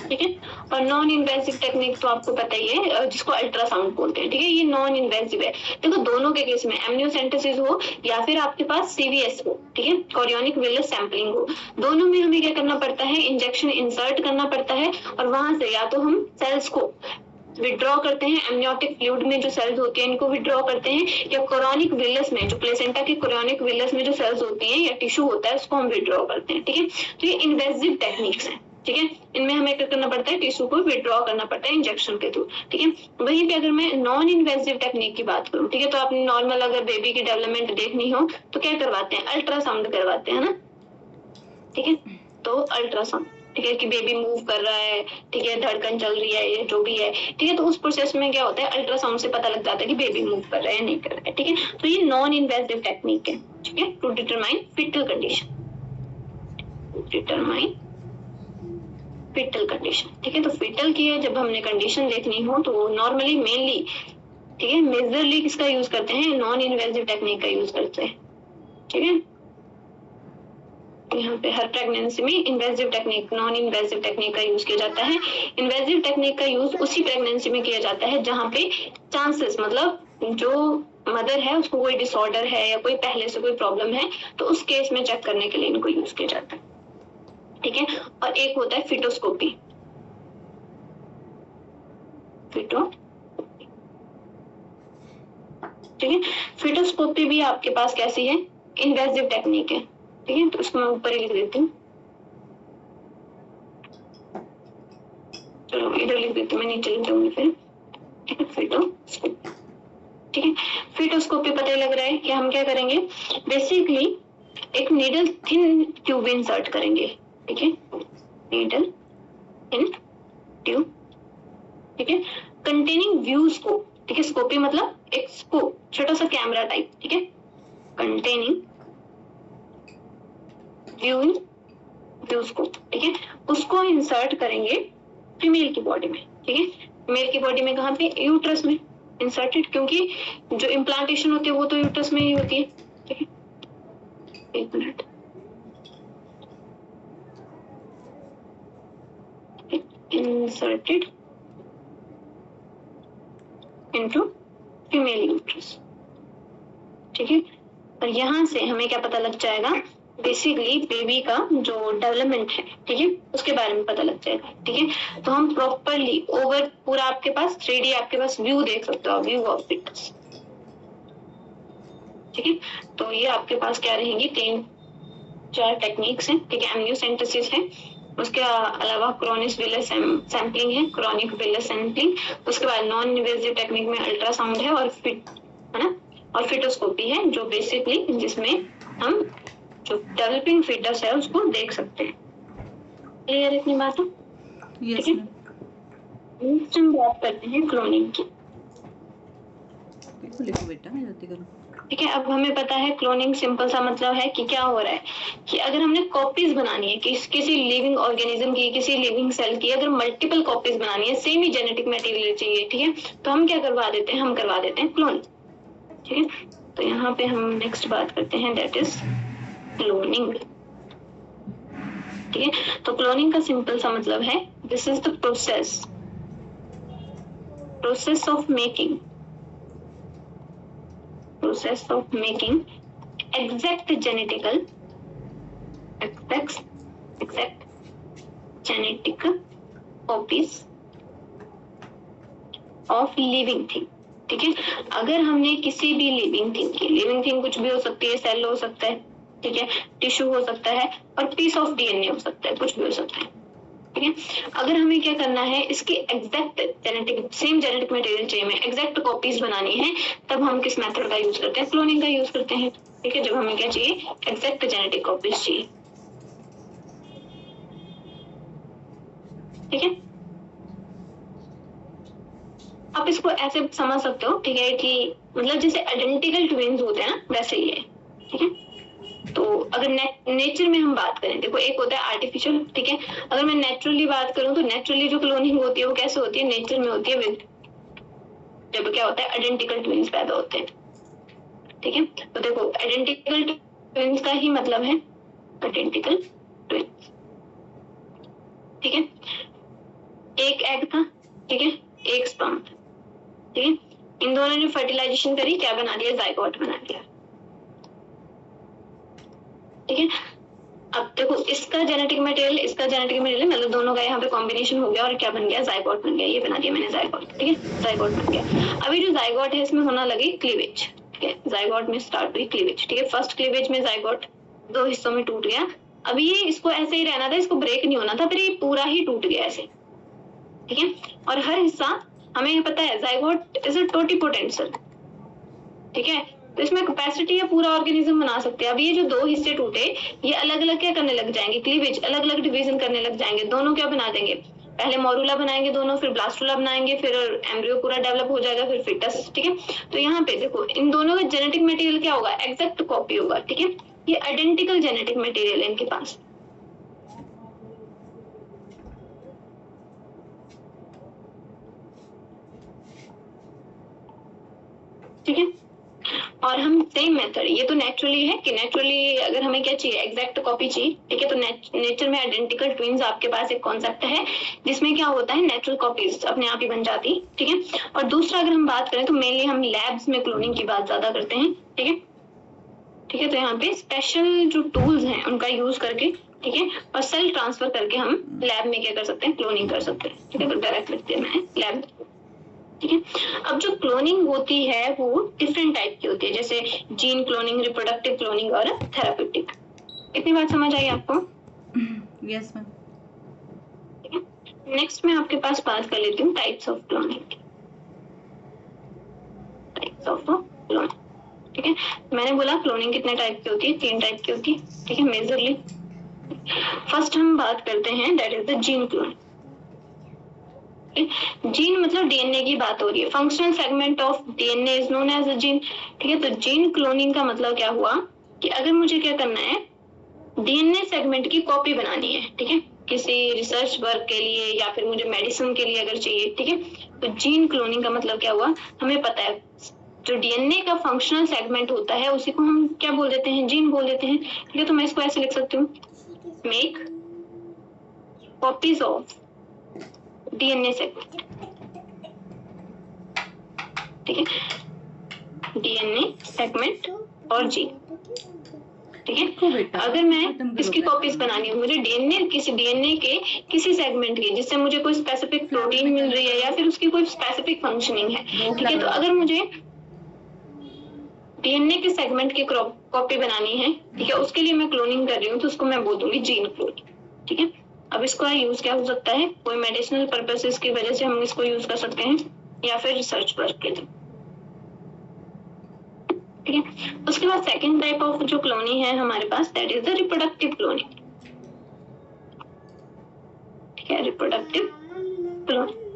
ठीक है। और नॉन इन्वेसिव टेक्निक तो आपको पता ही है, जिसको अल्ट्रासाउंड बोलते हैं, ठीक है, ये नॉन इन्वेसिव है। देखो दोनों के केस में, एमनियोसेंटेसिस हो या फिर आपके पास CVS हो, ठीक है, कोरियोनिक विलस सैंपलिंग हो, दोनों में हमें क्या करना पड़ता है, इंजेक्शन इंसर्ट करना पड़ता है, और वहां से या तो हम सेल्स को विड्रॉ करते हैं, एमनियोटिक फ्लूइड में जो सेल्स होती हैं इनको विड्रॉ करते हैं, या कोरोनिक विलस में, जो प्लेसेंटा के कोरोनिक विलस में जो सेल्स होती हैं या टिश्यू होता है उसको हम विड्रॉ करते हैं। ठीक है, तो ये इन्वेसिव टेक्निक्स हैं। ठीक है, इनमें हमें क्या करना पड़ता है, टिश्यू को विड्रॉ करना पड़ता है इंजेक्शन के थ्रू। ठीक है, वहीं पे अगर मैं नॉन इन्वेसिव टेक्निक की बात करूं, ठीक है, तो आपने नॉर्मल अगर बेबी की डेवलपमेंट देखनी हो तो क्या करवाते हैं, अल्ट्रासाउंड करवाते हैं ना। ठीक है, तो अल्ट्रासाउंड, ठीक है, कि बेबी मूव कर रहा है, ठीक है, धड़कन चल रही है, ये जो भी है, ठीक है, तो उस प्रोसेस में क्या होता है, अल्ट्रासाउंड से पता लग जाता है कि बेबी मूव कर रहा है नहीं कर रहा है। ठीक है, तो ये नॉन इन्वेसिव टेक्निक है। ठीक है, to determine fetal condition, determine fetal condition. ठीक है, तो फिटल की जब हमने कंडीशन देखनी हो तो नॉर्मली मेनली, ठीक है, मेजरली किसका यूज करते हैं, नॉन इन्वेसिव टेक्निक का यूज करते हैं। ठीक है, यहाँ पे हर प्रेगनेंसी में invasive technique, non invasive technique का यूज किया जाता है। इन्वेसिव टेक्निक का यूज उसी प्रेगनेंसी में किया जाता है जहाँ पे चांसेस, मतलब जो मदर है उसको कोई डिसऑर्डर है या कोई पहले से कोई प्रॉब्लम है, तो उस केस में चेक करने के लिए इनको यूज किया जाता है। ठीक है, और एक होता है फिटोस्कोपी, फिटो, ठीक है, फिटोस्कोपी भी आपके पास कैसी है, इन्वेसिव टेक्निक है। ठीक है, तो उसको मैं ऊपर ही लिख देती हूँ, चलो इधर लिख देती हूँ, मैं नीचे लिख दूंगी फिर। ठीक है, फिटोस्कोपी। ठीक है, फिटोस्कोपी पता लग रहा है कि हम क्या करेंगे, बेसिकली एक नीडल थिन ट्यूब इंसर्ट करेंगे। ठीक है, नीडल थिन ट्यूब, ठीक है, कंटेनिंग व्यू स्कोप। ठीक है, स्कोपी मतलब एक स्कोप, छोटा सा कैमरा टाइप। ठीक है, कंटेनिंग व्यू स्कोप। ठीक है, उसको इंसर्ट करेंगे फीमेल की बॉडी में। ठीक है, फीमेल की बॉडी में कहाँ पे, यूट्रस में इंसर्टेड, क्योंकि जो इम्प्लांटेशन होती है वो तो यूट्रस में ही होती है। ठीक है, एक minute, inserted into female uterus. ठीक है, और यहाँ से हमें क्या पता लग जाएगा, बेसिकली बेबी का जो डेवलपमेंट है, ठीक है, उसके बारे में पता लग जाएगा। ठीक है, तो हम प्रॉपरली ओवर पूरा आपके पास 3D आपके पास व्यू देख सकते हो, व्यू ऑफ फिटस। ठीक है, तो ये आपके पास क्या रहेंगी, 3-4 टेक्निक्स हैं। ठीक है, एमनियोसेंटेसिस है, उसके अलावा क्रोनिक विलस सैंपलिंग है, क्रोनिक विलस सैंपलिंग, उसके बाद नॉन इन्वेसिव टेक्निक में अल्ट्रासाउंड है और फिट है ना, और फिटोस्कोपी है, जो बेसिकली जिसमें हम जो डेवलपिंग फीटस है उसको देख सकते हैं। क्लियर इतनी बात है? यस ठीक है, हम बात करते हैं क्लोनिंग की। लिखो बेटा, मैं जाती करूँ। ठीक है, अब हमें पता है क्लोनिंग सिंपल सा मतलब है कि क्या हो रहा है कि अगर हमने कॉपीज बनानी है किसी लिविंग ऑर्गेनिज्म की, किसी लिविंग सेल की, अगर मल्टीपल कॉपीज बनानी है, सेम ही जेनेटिक मटेरियल चाहिए, ठीक है, तो हम क्या करवा देते हैं, हम करवा देते हैं क्लोन। ठीक है, तो यहाँ पे हम नेक्स्ट बात करते हैं, दैट इज क्लोनिंग। ठीक है, तो क्लोनिंग का सिंपल सा मतलब है, this is the process of making exact genetic copies of living thing। ठीक है, अगर हमने किसी भी लिविंग थिंग कुछ भी हो सकती है, सेल हो सकता है, ठीक है, टिश्यू हो सकता है, और पीस ऑफ डीएनए हो सकता है, कुछ भी हो सकता है। ठीक है, अगर हमें क्या करना है, इसकी एग्जैक्ट सेम जेनेटिक मटेरियल चाहिए, में एग्जैक्ट कॉपीज बनानी है, तब हम किस मेथड का यूज करते हैं, क्लोनिंग का यूज करते हैं। ठीक है, जब हमें क्या चाहिए, एग्जैक्ट जेनेटिक कॉपीज चाहिए। ठीक है, आप इसको ऐसे समझ सकते हो, ठीक है, कि मतलब जैसे आइडेंटिकल ट्विन्स होते हैं ना, वैसे ही है। ठीक है, तो अगर नेचर में हम बात करें, देखो एक होता है आर्टिफिशियल, ठीक है, अगर मैं नेचुरली बात करूं तो नेचुरली जो क्लोनिंग होती है वो कैसे होती है, नेचर में होती है जब क्या होता है, आइडेंटिकल ट्विन्स पैदा होते हैं। ठीक है, तो देखो आइडेंटिकल ट्विन्स का ही मतलब है आइडेंटिकल ट्विन्स। ठीक है, एक एग था, ठीक है, एक स्पर्म था, ठीक है, इन दोनों ने फर्टिलाइजेशन करी, क्या बना दिया, जायगोट बना दिया। ठीक है, अब देखो इसका जेनेटिक मटेरियल, इसका जेनेटिक मटेरियल, मतलब दोनों का यहाँ पे कॉम्बिनेशन हो गया और क्या बन गया, जाइगोट बन गया। ये बना दिया मैंने जाइगोट, ठीक है, जाइगोट बन गया। अभी जो जाइगोट है इसमें होना लगी क्लीवेज, ठीक है, जाइगोट में स्टार्ट हुई क्लीवेज, ठीक है। फर्स्ट क्लीवेज में जाइगोट 2 हिस्सों में टूट गया। अभी ये इसको ऐसे ही रहना था, इसको ब्रेक नहीं होना था, फिर ये पूरा ही टूट गया ऐसे, ठीक है। और हर हिस्सा हमें पता है zygote is a totipotent cell, ठीक है, तो इसमें कैपेसिटी है, पूरा ऑर्गेनिज्म बना सकते हैं। अब ये जो 2 हिस्से टूटे, ये अलग अलग क्या करने लग जाएंगे, क्लीवेज, अलग अलग डिवीजन करने लग जाएंगे। दोनों क्या बना देंगे, पहले मोरूला बनाएंगे दोनों, फिर ब्लास्टुला बनाएंगे, फिर एम्ब्रियो पूरा डेवलप हो जाएगा, फिर फिटस, ठीक है। तो यहाँ पे देखो इन दोनों का जेनेटिक मटेरियल क्या होगा, एग्जैक्ट कॉपी होगा, ठीक है। ये आइडेंटिकल जेनेटिक मटेरियल है इनके पास, ठीक है। और हम सेम मेथड, ये तो नेचुरली है कि नेचुरली अगर हमें क्या चाहिए, एग्जैक्ट कॉपी चाहिए, ठीक है। तो नेचर में आइडेंटिकल ट्विन्स आपके पास एक कॉन्सेप्ट है जिसमें क्या होता है, नेचुरल कॉपीज अपने आप ही बन जाती, ठीक है। और दूसरा अगर हम बात करें तो मेनली हम लैब्स में क्लोनिंग की बात ज्यादा करते हैं, ठीक है, ठीक है। तो यहाँ पे स्पेशल जो टूल्स हैं उनका यूज करके, ठीक है, और सेल ट्रांसफर करके हम लैब में क्या कर सकते हैं, क्लोनिंग कर सकते हैं, ठीक है। तो डायरेक्ट लिखते हैं मैं लैब, ठीक है। अब जो क्लोनिंग होती है वो डिफरेंट टाइप की होती है, जैसे जीन क्लोनिंग, रिप्रोडक्टिव क्लोनिंग और थेराप्यूटिक। इतनी बात समझ आई आपको? Yes ma'am. ठीक है, नेक्स्ट मैं आपके पास बात कर लेती हूँ types of cloning, types of cloning, ठीक है। मैंने बोला क्लोनिंग कितने टाइप की होती है, 3 टाइप की होती है, ठीक है, मेजरली। फर्स्ट हम बात करते हैं that is the gene cloning. Gene मतलब डीएनए की बात हो रही है, functional segment of DNA is known as a gene, ठीक है। तो जीन क्लोनिंग का मतलब क्या हुआ कि अगर मुझे क्या करना है, डीएनए सेगमेंट की कॉपी बनानी है, ठीक है, किसी रिसर्च वर्क के लिए या फिर मुझे मेडिसिन के लिए अगर चाहिए, ठीक है। तो जीन क्लोनिंग का मतलब क्या हुआ, हमें पता है जो डीएनए का फंक्शनल सेगमेंट होता है उसी को हम क्या बोल देते हैं, जीन बोल देते हैं, ठीक है। तो मैं इसको ऐसे लिख सकती हूँ, make copies of DNA segment, ठीक है, डीएनए सेगमेंट और जीन, ठीक है। अगर मैं इसकी कॉपीज बनानी है, मुझे डीएनए के किसी सेगमेंट की जिससे मुझे कोई स्पेसिफिक प्रोटीन मिल रही है या फिर उसकी कोई स्पेसिफिक फंक्शनिंग है, ठीक है। तो अगर मुझे डीएनए के सेगमेंट की कॉपी बनानी है, ठीक है, उसके लिए मैं क्लोनिंग कर रही हूँ, तो उसको मैं बोल दूंगी जीन क्लोनिंग, ठीक है। अब इसका यूज क्या हो सकता है, कोई मेडिसिनल पर्पसेस की वजह से हम इसको यूज कर सकते हैं या फिर रिसर्च वर्क के लिए, ठीक है। उसके बाद सेकंड टाइप ऑफ जो क्लोनिंग है हमारे पास, that is the reproductive cloning, ठीक है, रिप्रोडक्टिव क्लोनिंग,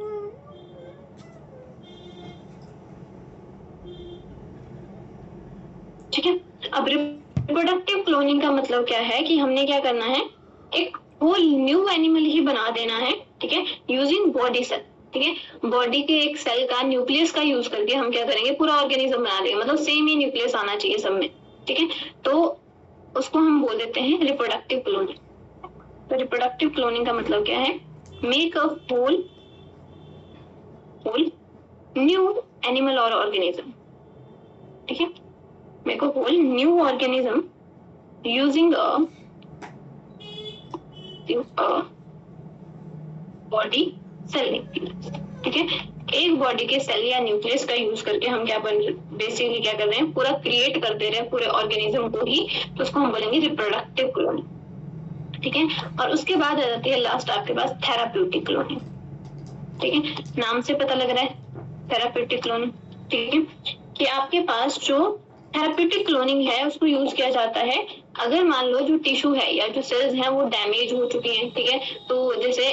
ठीक है। अब रिप्रोडक्टिव क्लोनिंग का मतलब क्या है कि हमने क्या करना है, एक होल न्यू एनिमल ही बना देना है, ठीक है, यूजिंग बॉडी सेल, ठीक है। बॉडी के एक सेल का न्यूक्लियस का यूज करके हम क्या करेंगे, पूरा ऑर्गेनिज्म बना देंगे, मतलब सेम ही न्यूक्लियस आना चाहिए सब में, ठीक है। तो उसको हम बोल देते हैं रिप्रोडक्टिव क्लोनिंग। तो रिप्रोडक्टिव क्लोनिंग का मतलब क्या है, make a whole new animal और ऑर्गेनिज्म, ठीक है, make a whole new organism using a body cell nucleus, ठीक है। एक बॉडी के सेल या न्यूक्लियस का यूज करके हम क्या बेसिकली क्या कर रहे हैं, पूरा क्रिएट कर दे रहे हैं पूरे ऑर्गेनिज्म को ही, तो उसको हम बोलेंगे रिप्रोडक्टिव क्लोनिंग, ठीक है। और उसके बाद आ जाती है लास्ट आपके पास थेराप्यूटिक क्लोनिंग, ठीक है, नाम से पता लग रहा है थेराप्यूटिक क्लोनिंग, ठीक है, कि आपके पास जो थेराप्यूटिक क्लोनिंग है उसको यूज किया जाता है अगर मान लो जो टिश्यू है या जो सेल्स हैं वो डैमेज हो चुकी हैं, ठीक है। तो जैसे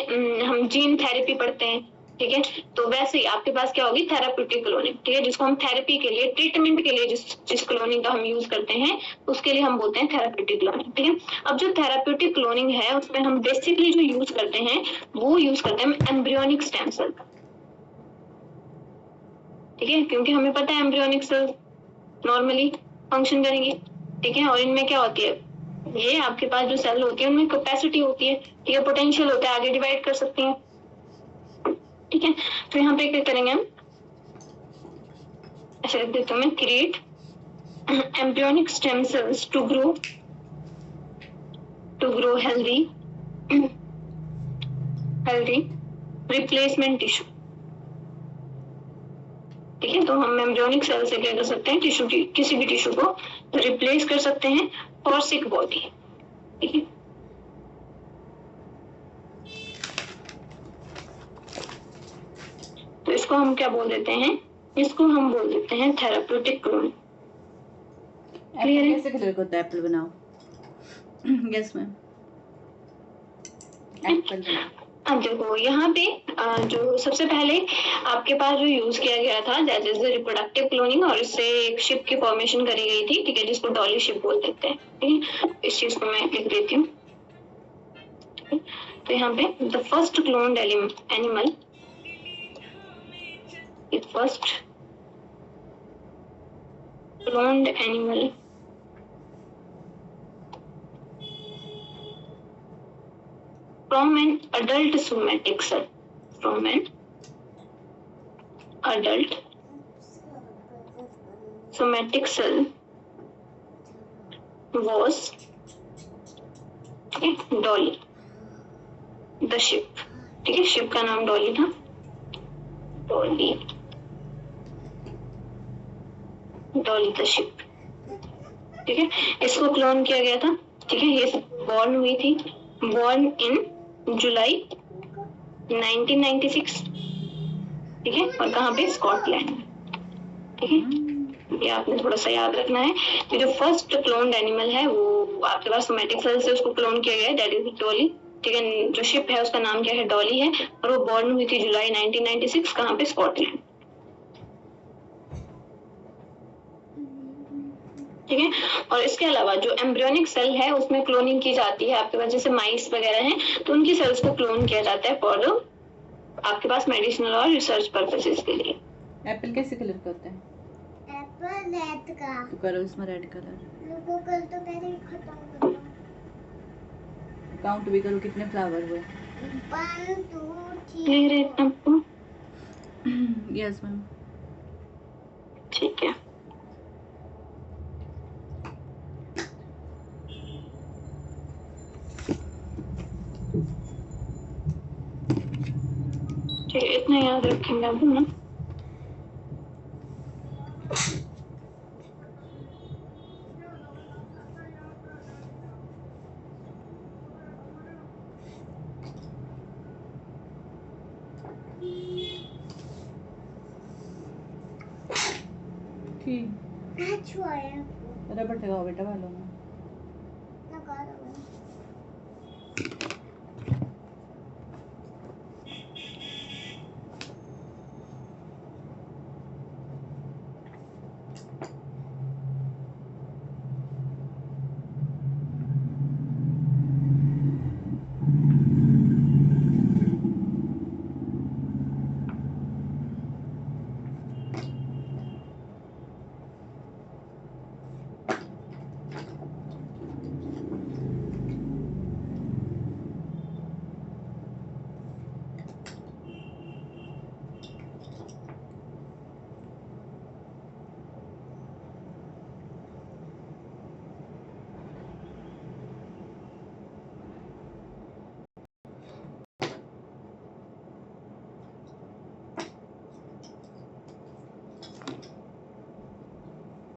हम जीन थेरेपी पढ़ते हैं, ठीक है, तो वैसे ही आपके पास क्या होगी, थेराप्यूटिक क्लोनिंग, ठीक है, जिसको हम थेरेपी के लिए, ट्रीटमेंट के लिए जिस क्लोनिंग का हम यूज करते हैं उसके लिए हम बोलते हैं थेराप्यूटिक क्लोनिंग, ठीक है। अब जो थेराप्यूटिक क्लोनिंग है उसमें हम बेसिकली जो यूज करते हैं वो यूज करते हैं एम्ब्रियोनिक स्टेम सेल, ठीक है, क्योंकि हमें पता है एम्ब्रियोनिक सेल नॉर्मली फंक्शन करेंगे, ठीक है। और इनमें क्या होती है, ये आपके पास जो सेल होती है उनमें कैपेसिटी होती है, ठीक है, पोटेंशियल होता है, आगे डिवाइड कर सकती हैं, ठीक है। तो यहाँ पे क्या करेंगे हम, ऐसे लिख देता हूँ मैं, create embryonic stem cells to grow to grow healthy replacement tissue. ठीक है, तो हम एम्ब्रियोनिक सेल से क्या कर सकते हैं, टिश्यू किसी भी टिश्यू को रिप्लेस कर सकते हैं फॉर सिक बॉडी. ठीक है, तो इसको हम क्या बोल देते हैं, इसको हम बोल देते हैं थेराप्यूटिक क्लोनिंग. क्लियर है? कैसे कलर का होता है एप्पल बनाओ? Yes ma'am. एप्पल बनाओ. अब देखो यहाँ पे जो सबसे पहले आपके पास जो यूज किया गया था that is the reproductive cloning, और इससे एक शिप की फॉर्मेशन करी गई थी. ठीक है, जिसको डॉली शिप बोल देते हैं. ठीक है, इस चीज को मैं लिख देती हूँ. तो यहाँ पे the first cloned animal, first cloned animal from an adult somatic cell, from an adult somatic cell was Dolly the ship. ठीक है, शिप का नाम डॉली था. Dolly the ship. ठीक है, इसको क्लोन किया गया था. ठीक है, ये बॉर्न हुई थी, बॉर्न इन जुलाई 1996. ठीक है, और कहाँ पे, स्कॉटलैंड. ठीक है, ये आपने थोड़ा सा याद रखना है कि जो फर्स्ट क्लोन्ड एनिमल है वो आपके पास सोमैटिक सेल से उसको क्लोन किया गया है, दैट इज डॉली. ठीक है, जो शिप है उसका नाम क्या है, डॉली है, और वो बॉर्न हुई थी जुलाई 1996. कहाँ पे, स्कॉटलैंड. ठीक है, और इसके अलावा जो एम्ब्रियोनिक सेल है उसमें क्लोनिंग की जाती है. आपके पास जैसे माइस वगैरह हैं तो उनकी सेल्स को क्लोन किया जाता है फॉर आपके पास मेडिसिनल और रिसर्च पर्पसेस के लिए. एप्पल कैसे कलर का होता है? एप्पल रेड का. तो करो इसमें रेड कलर. लोगों कल तो पहले खत्म कर दो. काउंट भी करो कितने फ्लावर हुए. 1 2 क्लियर है आपको? Yes ma'am. ठीक है, ठीक है, इतना याद रखेंगे अब ना. ठीक. अच्छा है. रबड़ लगाओ बेटा बालों में.